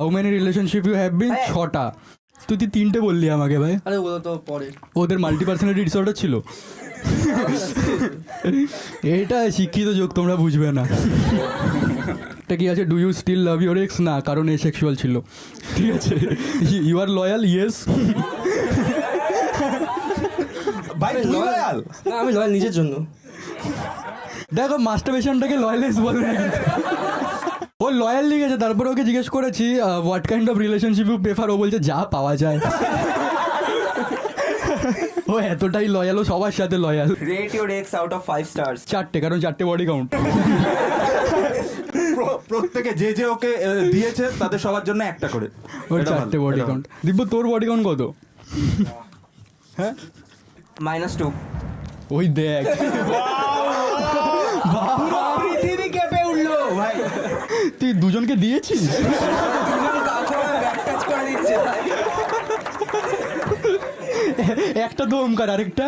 How many relationship you have been? 6টা। তুই 3টে বললি আমাকে ভাই। আরে ওগুলো তো পরে। ওদের মাল্টি পার্সোনালিটি ডিসঅর্ডার ছিল। এটা শিক্ষিত যোগ, তোমরা বুঝবে না। এটা কি আছে, do you still love your ex? না, কারণ এ সেক্সুয়াল ছিল। ঠিক আছে। You are loyal? ইয়েস। ভাই তুই লয়াল? না, আমি লয়াল নিজের জন্য। দেখো মাস্টারবেশনটাকে লয়ালেস বলে না কিন্তু। ও লয়াল লিখেছে, তারপরে ওকে জিজ্ঞেস করেছি what kind of relationship you prefer, ও বলছে যা পাওয়া যায়। ও এতটাই লয়াল, ও সবার সাথে loyal. Rate your ex out of 5 stars. 4টে, কারণ 4টে বডি কাউন্ট। প্রত্যেকে যে যে ওকে দিয়েছে তাদের সবার জন্য একটা করে। ওর এটা 4টে ভালো, বডি এটা কাউন্ট। দিব্য তোর বডি কাউন্ট কত? হ্যাঁ -2। ওই দেখ, পৃথিবী কেঁপে উঠলো ভাই। তুই দুজনকে দিয়েছিস? একটা তো ওমকার, আরেকটা